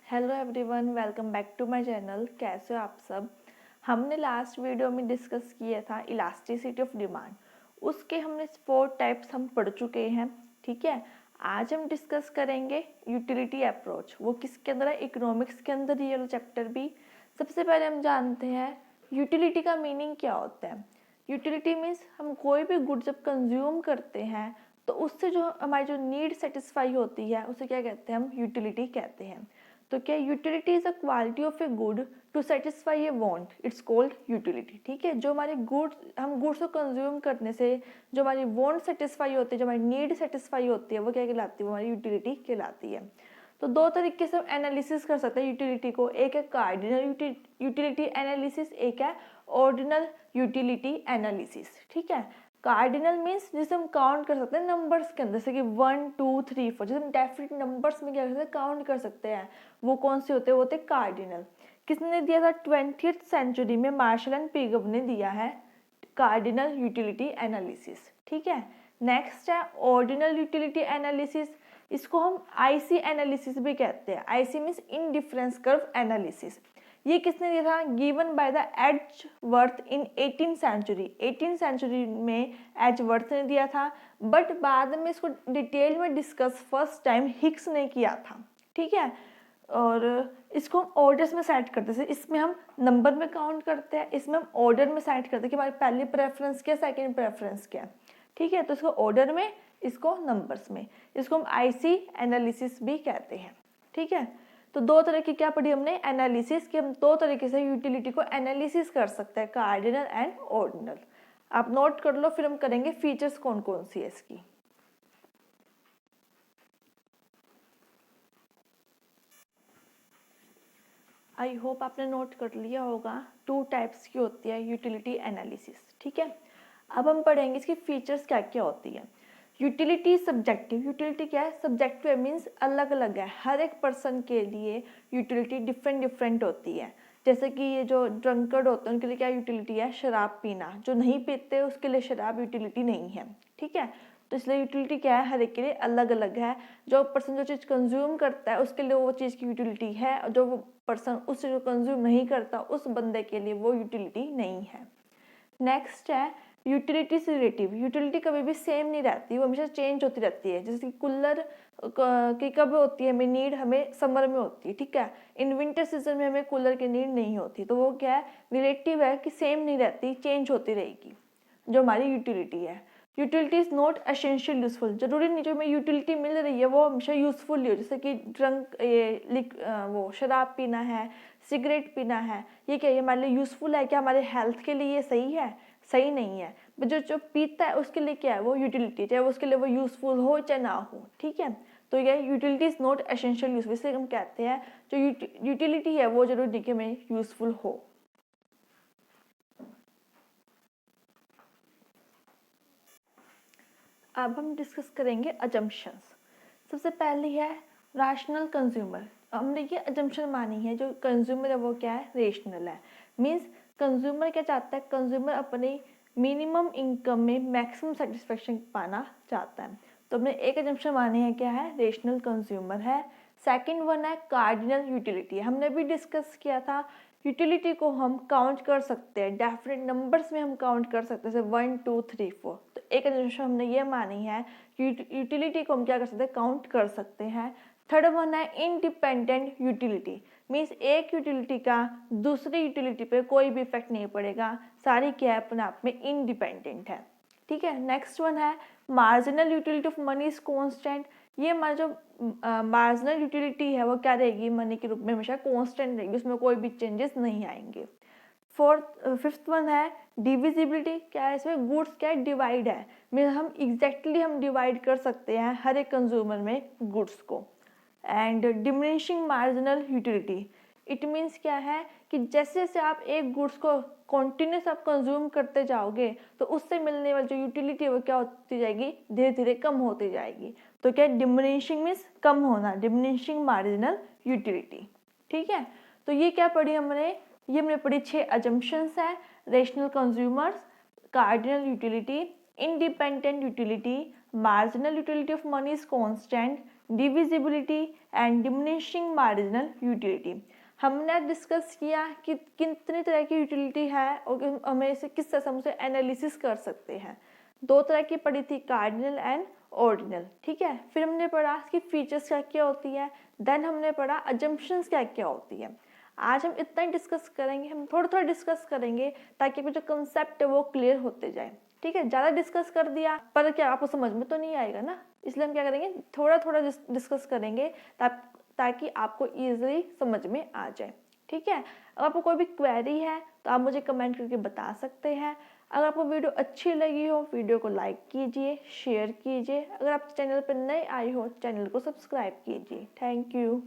Hello everyone, welcome back to my channel. कैसे हो आप सब। हमने लास्ट वीडियो में डिस्कस किया था इलास्टिसिटी ऑफ डिमांड। उसके हमने 4 टाइप्स हम पढ़ चुके हैं। ठीक है, आज हम डिस्कस करेंगे यूटिलिटी अप्रोच। वो किसके अंदर है? इकोनॉमिक्स के अंदर ये वाला चैप्टर भी। सबसे पहले हम जानते हैं यूटिलिटी का मीनिंग क्या होता है। यूटिलिटी मीन्स हम कोई भी गुड जब कंज्यूम करते हैं तो उससे जो हमारी जो नीड सेटिस्फाई होती है उसे क्या कहते हैं? हम यूटिलिटी कहते हैं। तो क्या utility is a quality of a good to satisfy a want, it's called utility. ठीक है, जो हमारे गुड्स हम गुड्स को कंज्यूम करने से जो हमारी वांट सेटिस्फाई होती है, जो हमारी नीड सेटिस्फाई होती है, वो क्या कहलाती है? वो हमारी यूटिलिटी कहलाती है। तो दो तरीके से हम एनालिसिस कर सकते हैं यूटिलिटी को। एक है कार्डिनल यूटिलिटी एनालिसिस, एक है ऑर्डिनल यूटिलिटी एनालिसिस। ठीक है, कार्डिनल मीन्स जिसे हम काउंट कर सकते हैं नंबर्स के अंदर, जैसे कि 1 2 3 4, जैसे हम डेफिनेट नंबर्स में क्या कर सकते हैं? काउंट कर सकते हैं। वो कौन से होते हैं? वो होते हैं कार्डिनल। किसने दिया था? 20th सेंचुरी में मार्शल एंड पिगब ने दिया है कार्डिनल यूटिलिटी एनालिसिस। ठीक है, नेक्स्ट है ऑर्डिनल यूटिलिटी एनालिसिस। इसको हम आईसी एनालिसिस भी कहते हैं। IC means indifference curve analysis. ये किसने दिया था? Given by the Edgeworth in 18th century. 18th century में एडजवर्थ ने दिया था, बट बाद में इसको डिटेल में डिस्कस फर्स्ट टाइम हिक्स ने किया था। ठीक है, और इसको हम ऑर्डर्स में सेट करते हैं। इसमें हम नंबर में काउंट करते हैं, इसमें हम ऑर्डर में सेट करते हैं कि हमारी पहली प्रेफरेंस क्या, सेकंड प्रेफरेंस क्या। ठीक है, तो इसको ऑर्डर में, इसको नंबर्स में। इसको हम आईसी एनालिसिस भी कहते हैं। ठीक है, तो दो तरह की क्या पढ़ी हमने? एनालिसिस की। हम दो तरीके से यूटिलिटी को एनालिसिस कर सकते हैं, कार्डिनल एंड ऑर्डिनल। आप नोट कर लो, फिर हम करेंगे फीचर्स कौन कौन सी है इसकी। आई होप आपने नोट कर लिया होगा। 2 टाइप्स की होती है यूटिलिटी एनालिसिस। ठीक है, अब हम पढ़ेंगे इसकी फीचर्स क्या क्या होती है। Utility subjective. यूटिलिटी क्या है? सब्जेक्टिव मीन्स अलग अलग है, हर एक पर्सन के लिए यूटिलिटी डिफरेंट डिफरेंट होती है। जैसे कि ये जो ड्रंकर्ड होते हैं उनके लिए क्या यूटिलिटी है? शराब पीना। जो नहीं पीते उसके लिए शराब यूटिलिटी नहीं है। ठीक है, तो इसलिए यूटिलिटी क्या है? हर एक के लिए अलग अलग है। जो पर्सन जो चीज़ कंज्यूम करता है उसके लिए वो चीज़ की यूटिलिटी है, और जो वो पर्सन उस चीज़ को कंज्यूम नहीं करता उस बंदे के लिए वो यूटिलिटी नहीं है। नेक्स्ट है यूटिलिटी से रिलेटिव। यूटिलिटी कभी भी सेम नहीं रहती, वो हमेशा चेंज होती रहती है। जैसे कि कूलर की कब होती है हमें नीड? हमें समर में होती है। ठीक है, इन विंटर सीजन में हमें कूलर की नीड नहीं होती। तो वो क्या है? रिलेटिव है कि सेम नहीं रहती, चेंज होती रहेगी जो हमारी यूटिलिटी है। Utility is not essential useful. जरूरी नहीं जो हमें यूटिलिटी मिल रही है वो हमेशा यूजफुल ही हो। जैसे कि वो शराब पीना है, सिगरेट पीना है, ये क्या ये हमारे लिए यूजफुल है? क्या हमारे हेल्थ के लिए ये सही है? सही नहीं है। जो जो पीता है उसके लिए क्या है? वो यूटिलिटी, चाहे उसके लिए वो यूजफुल हो चाहे ना हो। ठीक है, तो ये utility is not essential useful. इसलिए हम कहते हैं जो यूटिलिटी है वो जरूरी नहीं कि हमें यूजफुल हो। अब हम डिस्कस करेंगे अजम्पशंस। सबसे पहली है रैशनल कंज्यूमर। हमने ये अजम्पशन मानी है जो कंज्यूमर है वो क्या है? रेशनल है। मीन्स कंज्यूमर क्या चाहता है? कंज्यूमर अपनी मिनिमम इनकम में मैक्सिमम सेटिस्फेक्शन पाना चाहता है। तो हमने एक अजम्पशन मानी है, क्या है? रेशनल कंज्यूमर है। सेकंड वन है कार्डिनल यूटिलिटी। हमने भी डिस्कस किया था यूटिलिटी को हम काउंट कर सकते हैं, डेफिनेट नंबर्स में हम काउंट कर सकते हैं, जैसे 1 2 3 4। तो एक अजम्पशन हमने ये मानी है यूटिलिटी को हम क्या कर सकते हैं? काउंट कर सकते हैं। थर्ड वन है इंडिपेंडेंट यूटिलिटी। मीन्स एक यूटिलिटी का दूसरी यूटिलिटी पे कोई भी इफेक्ट नहीं पड़ेगा, सारी क्या है? अपने आप में इंडिपेंडेंट है। ठीक है, नेक्स्ट वन है marginal utility of money is constant. ये हमारा जो मार्जिनल यूटिलिटी है वो क्या रहेगी? मनी के रूप में हमेशा कॉन्स्टेंट रहेगी, उसमें कोई भी चेंजेस नहीं आएंगे। फिफ्थ वन है डिविजिबिलिटी। क्या है? इसमें गुड्स क्या है? डिवाइड है। मीन हम एग्जैक्टली हम डिवाइड कर सकते हैं हर एक कंज्यूमर में गुड्स को। And diminishing marginal utility, it means क्या है कि जैसे जैसे आप एक गुड्स को कॉन्टिन्यूस आप कंज्यूम करते जाओगे तो उससे मिलने वाली जो यूटिलिटी है वो क्या होती जाएगी? धीरे धीरे कम होती जाएगी। तो क्या डिमिनिशिंग मीन्स कम होना, डिमिनिशिंग मार्जिनल यूटिलिटी। ठीक है, तो ये क्या पढ़ी हमने? ये हमने पढ़ी 6 अजम्पशंस है। Rational consumers, cardinal utility, independent utility, marginal utility of money is constant, divisibility and diminishing marginal utility. हमने डिस्कस किया कि कितनी तरह की यूटिलिटी है और हमें इसे किस तरह से हम उसे एनालिसिस कर सकते हैं। दो तरह की पढ़ी थी, कार्डिनल एंड ऑर्डिनल, ठीक है। फिर हमने पढ़ा कि फीचर्स क्या क्या होती है, देन हमने पढ़ा अजम्पशंस क्या क्या होती है। आज हम इतना ही डिस्कस करेंगे, हम थोड़ा थोड़ा डिस्कस करेंगे ताकि जो कंसेप्ट है वो क्लियर होते जाए, ठीक है। ज़्यादा डिस्कस कर दिया पर क्या आपको समझ में तो नहीं आएगा ना, इसलिए हम क्या करेंगे, थोड़ा थोड़ा डिस्कस करेंगे ताकि आपको ईजिली समझ में आ जाए, ठीक है। अगर आपको कोई भी क्वेरी है तो आप मुझे कमेंट करके बता सकते हैं। अगर आपको वीडियो अच्छी लगी हो, वीडियो को लाइक कीजिए, शेयर कीजिए। अगर आप चैनल पर नए आए हो, चैनल को सब्सक्राइब कीजिए। Thank you.